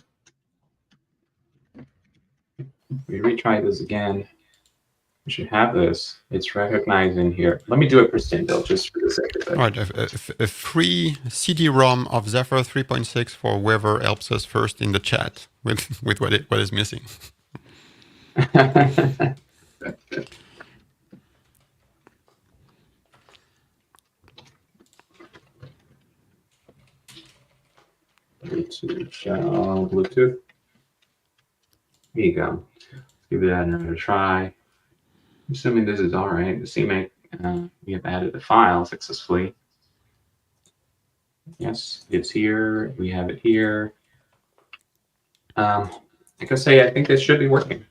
Speaker 2: we retry this again. We should have this. It's recognizing here. Let me do it pristine though, just for the sake of it.
Speaker 1: All right, a free CD-ROM of Zephyr 3.6 for whoever helps us first in the chat with what is missing.
Speaker 2: Bluetooth shell, Bluetooth. Here you go. Let's give that another try. Assuming this is all right. The CMake, we have added the file successfully. Yes, it's here. We have it here. Like I say, I think this should be working.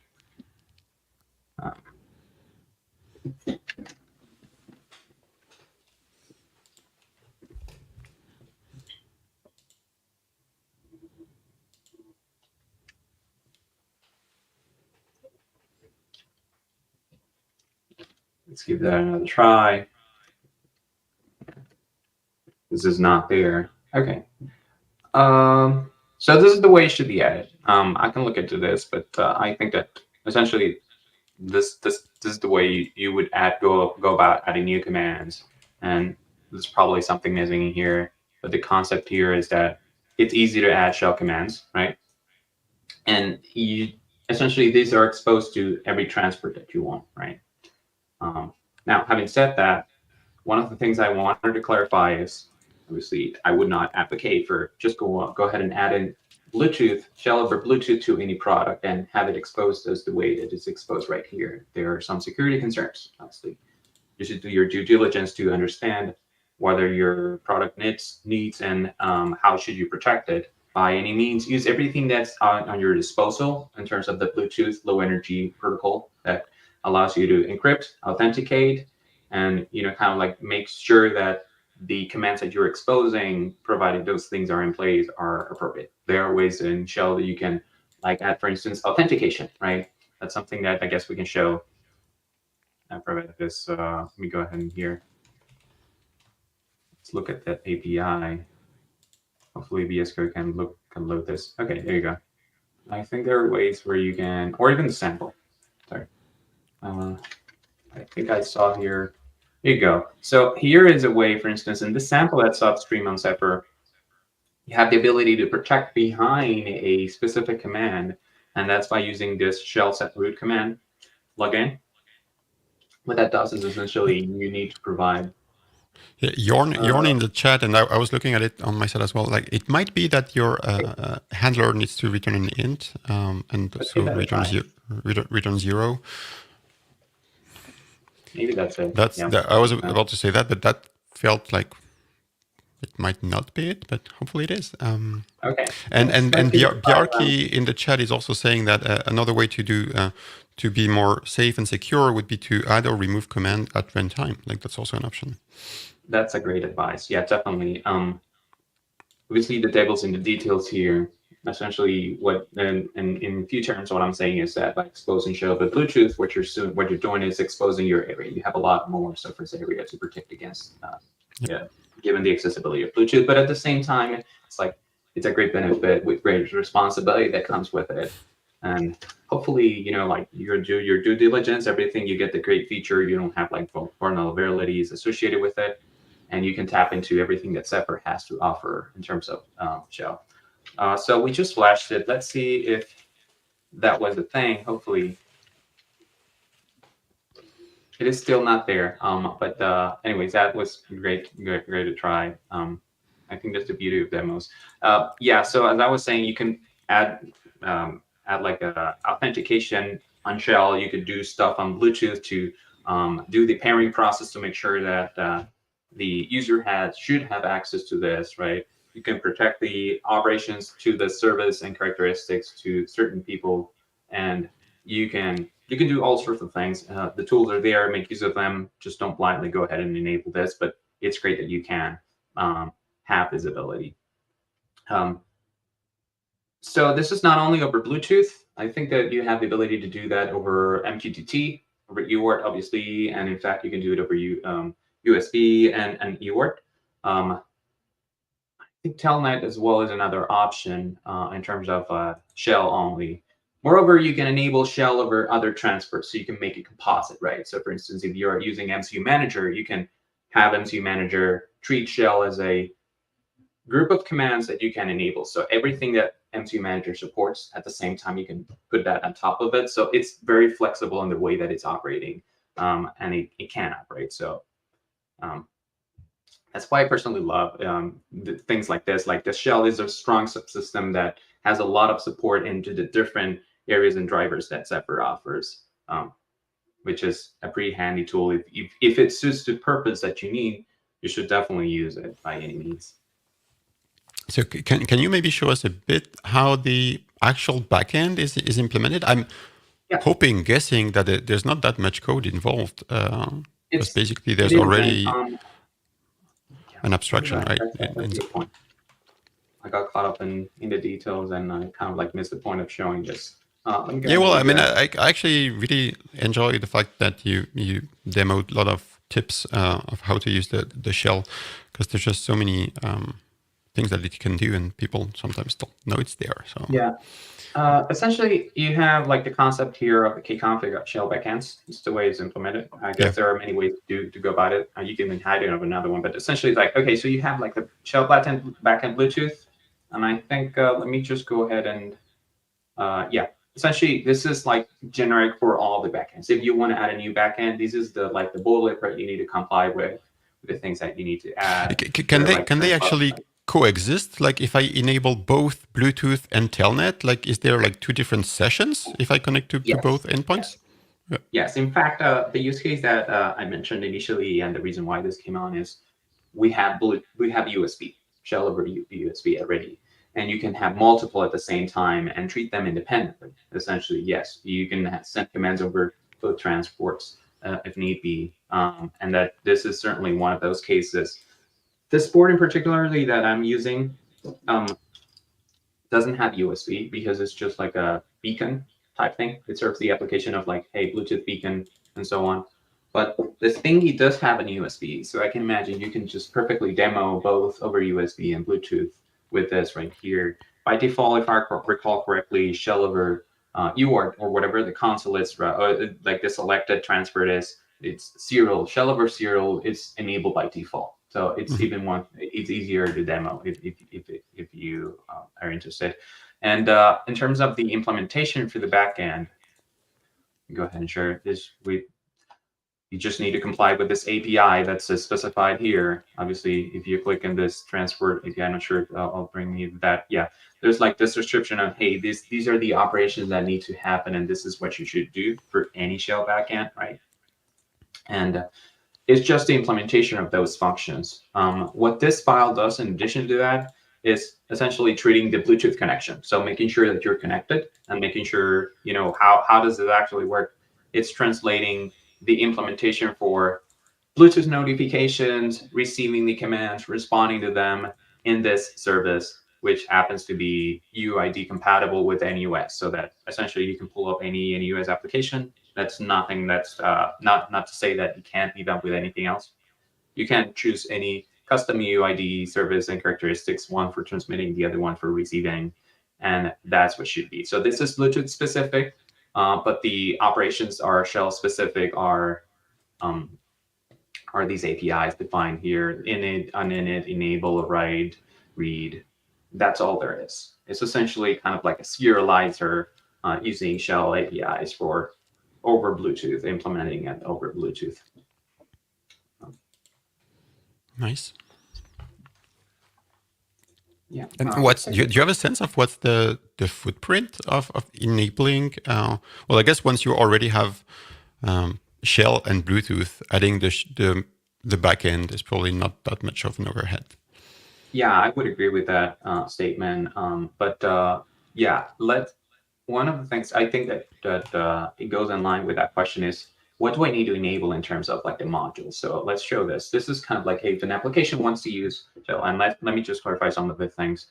Speaker 2: Let's give that another try. This is not there. Okay. So this is the way it should be added. I can look into this, but I think that essentially this is the way you would go about adding new commands. And there's probably something missing in here. But the concept here is that it's easy to add shell commands, right? And essentially these are exposed to every transport that you want, right? Now, having said that, one of the things I wanted to clarify is, obviously, I would not advocate for just go ahead and add in Bluetooth, shell over Bluetooth to any product and have it exposed as the way that it's exposed right here. There are some security concerns, obviously. You should do your due diligence to understand whether your product needs and how should you protect it. by any means. Use everything that's on your disposal in terms of the Bluetooth low energy protocol that allows you to encrypt, authenticate, and kind of like make sure that the commands that you're exposing, provided those things are in place, are appropriate. There are ways in Shell that you can like add, for instance, authentication, right? That's something that I guess we can show. I provided this. Let me go ahead and here. Let's look at that API. Hopefully VS Code can load this. Okay, there you go. I think there are ways where you can, or even the sample. Sorry. I think I saw here. Here you go. So here is a way, for instance, in this sample that's upstream on Zephyr, you have the ability to protect behind a specific command, and that's by using this shell set root command plugin. What that does is essentially you need to provide.
Speaker 1: Yeah, Yorn in the chat, and I was looking at it on my side as well. Like it might be that your handler needs to return an int, and so return 0.
Speaker 2: Maybe that's it.
Speaker 1: I was about to say that, but that felt like it might not be it, but hopefully it is.
Speaker 2: Okay.
Speaker 1: And Bjarki in the chat is also saying that another way to do to be more safe and secure would be to add or remove command at runtime. Like that's also an option.
Speaker 2: That's a great advice. Yeah, definitely. Obviously, the devil's in the details here. Essentially, what and in few terms, what I'm saying is that by exposing Shell with Bluetooth, what you're doing is exposing your area. You have a lot more surface area to protect against. Given the accessibility of Bluetooth, but at the same time, it's a great benefit with great responsibility that comes with it. And hopefully, like your due diligence, everything, you get the great feature. You don't have like vulnerabilities associated with it, and you can tap into everything that Zephyr has to offer in terms of Shell. So we just flashed it. Let's see if that was a thing. Hopefully, it is still not there. But anyways, that was great to try. I think that's the beauty of demos. Yeah. So as I was saying, you can add like a authentication on Shell. You could do stuff on Bluetooth to do the pairing process to make sure that the user should have access to this, right? You can protect the operations to the service and characteristics to certain people, and you can do all sorts of things. The tools are there, make use of them. Just don't blindly go ahead and enable this, but it's great that you can have visibility. So this is not only over Bluetooth. I think that you have the ability to do that over MQTT, over UART, obviously, and in fact, you can do it over USB and UART. I think Telnet as well is another option in terms of Shell only. Moreover, you can enable Shell over other transfers, so you can make it composite, right? So for instance, if you're using MCU Manager, you can have MCU Manager treat Shell as a group of commands that you can enable. So everything that MCU Manager supports, at the same time, you can put that on top of it. So it's very flexible in the way that it's operating, and it can operate. So that's why I personally love things like this. Like the Shell is a strong subsystem that has a lot of support into the different areas and drivers that Zephyr offers, which is a pretty handy tool. If it suits the purpose that you need, you should definitely use it by any means.
Speaker 1: So can you maybe show us a bit how the actual backend is implemented? I'm guessing that there's not that much code involved. Because basically there's already an abstraction, right?
Speaker 2: That's the point. I got caught up in the details, and I kind of like missed the point of showing this.
Speaker 1: Yeah, well, I mean, I actually really enjoy the fact that you demoed a lot of tips of how to use the shell, because there's just so many things that it can do, and people sometimes don't know it's there. So
Speaker 2: yeah, essentially, you have like the concept here of the kconfig of shell backends. It's the way it's implemented. I guess there are many ways to go about it. You can hide it of another one, but essentially, it's like, okay, so you have like the shell backend Bluetooth, and I think let me just go ahead and essentially, this is like generic for all the backends. If you want to add a new backend, this is the boilerplate you need to comply with the things that you need to add.
Speaker 1: Can they actually coexist? Like if I enable both Bluetooth and Telnet, like is there like two different sessions if I connect to both endpoints?
Speaker 2: Yes. In fact, the use case that I mentioned initially, and the reason why this came on is we have USB, shell over USB already. and you can have multiple at the same time and treat them independently. Essentially, yes, you can send commands over both transports if need be, and that this is certainly one of those cases. This board in particularly that I'm using doesn't have USB because it's just like a beacon type thing. It serves the application of like, hey, Bluetooth beacon and so on. But this thingy does have an USB, so I can imagine you can just perfectly demo both over USB and Bluetooth with this right here. By default, if I recall correctly, shell over UART or whatever the console is, like the selected transport is, it's serial. Shell over serial is enabled by default. So it's it's easier to demo if you are interested. And in terms of the implementation for the backend, go ahead and share this. You just need to comply with this API that's specified here. Obviously, if you click in this transport API, I'm not sure if I'll bring you that. Yeah, there's like this description of, hey, these are the operations that need to happen, and this is what you should do for any shell backend, right? And it's just the implementation of those functions. What this file does in addition to that is essentially treating the Bluetooth connection. So making sure that you're connected and making sure, you know, how does it actually work? It's translating the implementation for Bluetooth notifications, receiving the commands, responding to them in this service, which happens to be UID compatible with NUS, so that essentially you can pull up any NUS application. That's nothing that's not to say that it can't be done with anything else. You can choose any custom UID service and characteristics, one for transmitting, the other one for receiving, and that's what should be. So this is Bluetooth specific, but the operations are shell specific, are these APIs defined here: init, uninit, enable, write, read. That's all there is. It's essentially kind of like a serializer using shell APIs for over Bluetooth, implementing it over Bluetooth.
Speaker 1: Nice.
Speaker 2: Yeah.
Speaker 1: And do you have a sense of what's the footprint of enabling? Well, I guess once you already have shell and Bluetooth, adding the backend is probably not that much of an overhead.
Speaker 2: Yeah, I would agree with that statement. Yeah, one of the things I think that it goes in line with that question is, what do I need to enable in terms of like the modules? So let's show this. This is kind of like, hey, if an application wants to use shell, and let me just clarify some of the things.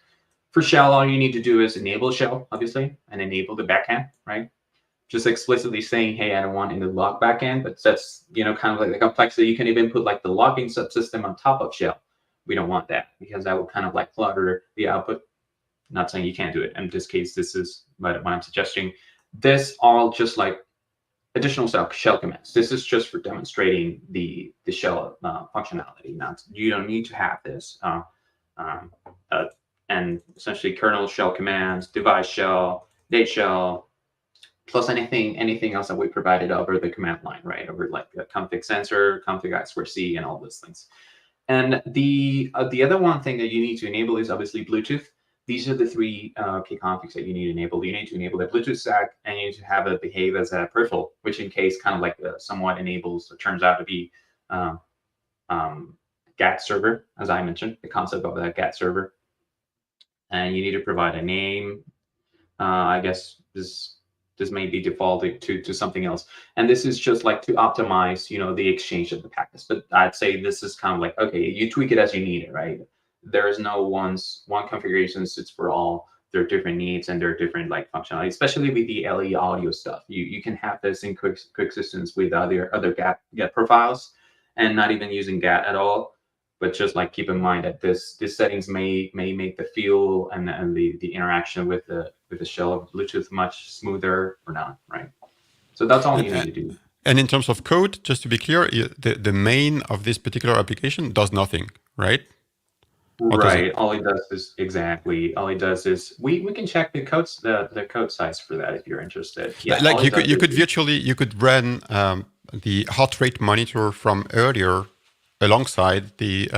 Speaker 2: For shell, all you need to do is enable shell, obviously, and enable the backend, right? Just explicitly saying, hey, I don't want in the log backend, but that's, you know, kind of like the complexity. You can even put like the logging subsystem on top of shell. We don't want that because that would kind of like clutter the output. Not saying you can't do it. In this case, this is what I'm suggesting. This all just like additional shell commands. This is just for demonstrating the shell functionality. Not, you don't need to have this. And essentially kernel shell commands, device shell, date shell, plus anything else that we provided over the command line, right? Over like the config sensor, config I2C, and all those things. And the other one thing that you need to enable is obviously Bluetooth. These are the three key configs that you need to enable. You need to enable the Bluetooth stack, and you need to have it behave as a peripheral, which in case kind of like somewhat enables, it turns out to be GAT server, as I mentioned, the concept of that GAT server. And you need to provide a name. I guess this may be defaulted to something else. And this is just like to optimize, you know, the exchange of the packets. But I'd say this is kind of like, okay, you tweak it as you need it, right? There is no one configuration suits for all. There are different needs and there are different like functionality, especially with the LE audio stuff. You can have this in coexistence with other GAT profiles and not even using GAT at all. But just like keep in mind that this settings may make the feel and the interaction with the shell of Bluetooth much smoother or not, right? So that's all you need to do.
Speaker 1: And in terms of code, just to be clear, the main of this particular application does nothing, right?
Speaker 2: Right. All it does is we can check the code size for that if you're interested. Yeah.
Speaker 1: Like you could run the heart rate monitor from earlier alongside the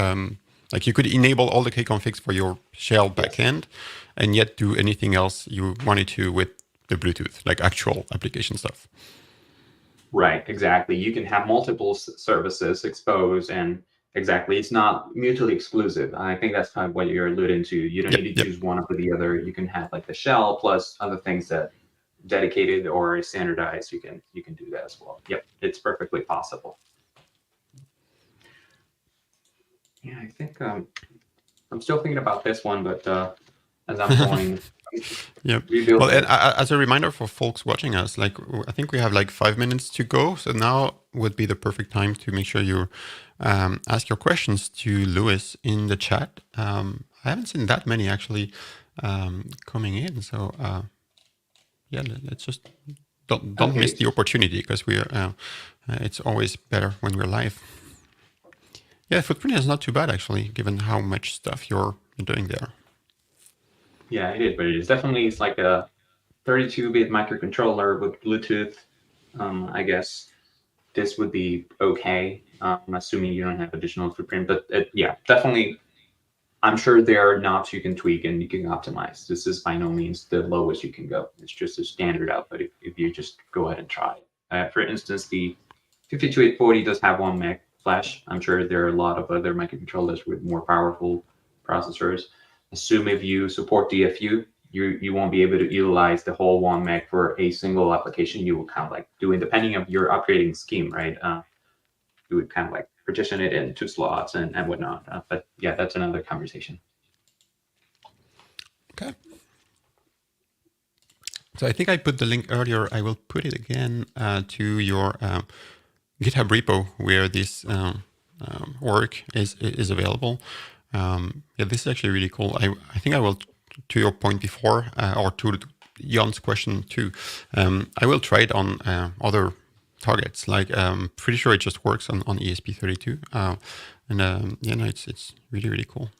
Speaker 1: like you could enable all the key configs for your shell backend, and yet do anything else you wanted to with the Bluetooth, like actual application stuff.
Speaker 2: Right. Exactly. You can have multiple services exposed and Exactly. It's not mutually exclusive. I think that's kind of what you're alluding to. You don't
Speaker 1: Yep,
Speaker 2: need to
Speaker 1: yep.
Speaker 2: choose one over the other. You can have like the shell plus other things that dedicated or standardized. You can do that as well. Yep, it's perfectly possible. Yeah, I think I'm still thinking about this one, but as I'm going
Speaker 1: Yep.
Speaker 2: rebuild
Speaker 1: Well, and
Speaker 2: this.
Speaker 1: as a reminder for folks watching us, like I think we have like 5 minutes to go, so now would be the perfect time to make sure you ask your questions to Luis in the chat. I haven't seen that many actually coming in, so yeah, let's just don't miss
Speaker 2: Okay.
Speaker 1: the opportunity because we're it's always better when we're live. Yeah, footprint is not too bad actually, given how much stuff you're doing there.
Speaker 2: Yeah, it is, but it is definitely it's like a 32-bit microcontroller with Bluetooth. I guess this would be okay. I'm assuming you don't have additional footprint, but yeah, definitely. I'm sure there are knobs you can tweak and you can optimize. This is by no means the lowest you can go. It's just a standard output if you just go ahead and try it. For instance, the 52840 does have 1 meg flash. I'm sure there are a lot of other microcontrollers with more powerful processors. Assume if you support DFU, you won't be able to utilize the whole 1 meg for a single application. You will kind of like doing depending on your upgrading scheme, right? You would kind of like partition it into slots and whatnot. But yeah, that's another conversation.
Speaker 1: Okay. So I think I put the link earlier. I will put it again to your GitHub repo where this work is available. Yeah, this is actually really cool. I think I will, to your point before, or to Jan's question too, I will try it on other targets. Like pretty sure it just works on ESP32. Yeah, no, it's really, really cool.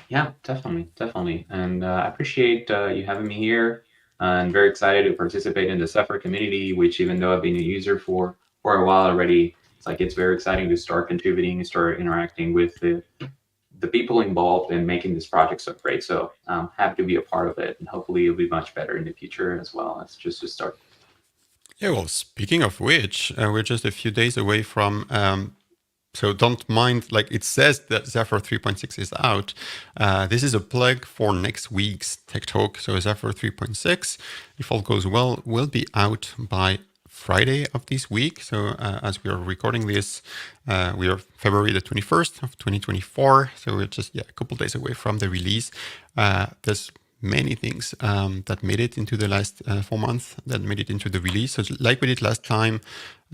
Speaker 2: Yeah, definitely. And I appreciate you having me here. I'm very excited to participate in the Zephyr community, which even though I've been a user for a while already, it's very exciting to start contributing and start interacting with the people involved in making this project so great. So I'm happy to be a part of it, and hopefully it'll be much better in the future as well. It's just a start.
Speaker 1: Yeah, well, speaking of which, we're just a few days away from so don't mind, like it says that Zephyr 3.6 is out. This is a plug for next week's Tech Talk. So Zephyr 3.6, if all goes well, will be out by Friday of this week. So as we are recording this, we are February the 21st of 2024. So we're just a couple days away from the release. There's many things that made it into the last 4 months, that made it into the release. So like we did last time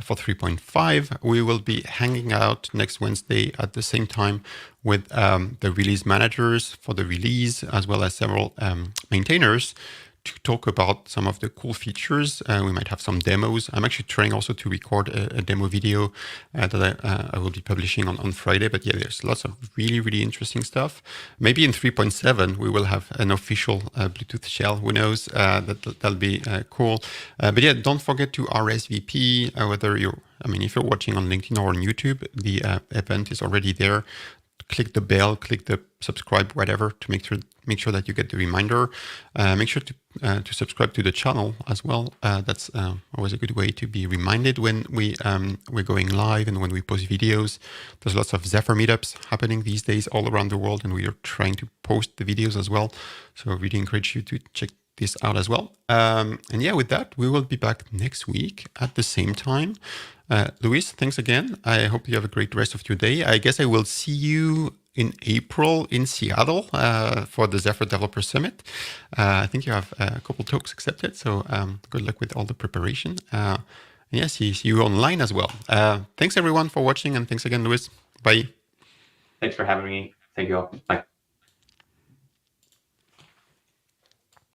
Speaker 1: for 3.5, we will be hanging out next Wednesday at the same time with the release managers for the release, as well as several maintainers to talk about some of the cool features. We might have some demos. I'm actually trying also to record a demo video that I will be publishing on Friday. But yeah, there's lots of really, really interesting stuff. Maybe in 3.7, we will have an official Bluetooth shell. Who knows? That'll be cool. But yeah, don't forget to RSVP, whether you're, if you're watching on LinkedIn or on YouTube, the event is already there. Click the bell, click the subscribe, whatever, to make sure that you get the reminder. Make sure to subscribe to the channel as well. That's always a good way to be reminded when we're going live and when we post videos. There's lots of Zephyr meetups happening these days all around the world, and we are trying to post the videos as well. So I really encourage you to check this out as well. And yeah, with that, we will be back next week at the same time. Luis, thanks again. I hope you have a great rest of your day. I guess I will see you in April in Seattle for the Zephyr Developer Summit. I think you have a couple talks accepted, so good luck with all the preparation. And yeah, see you online as well. Thanks everyone for watching, and thanks again, Luis. Bye.
Speaker 2: Thanks for having me. Thank you all. Bye.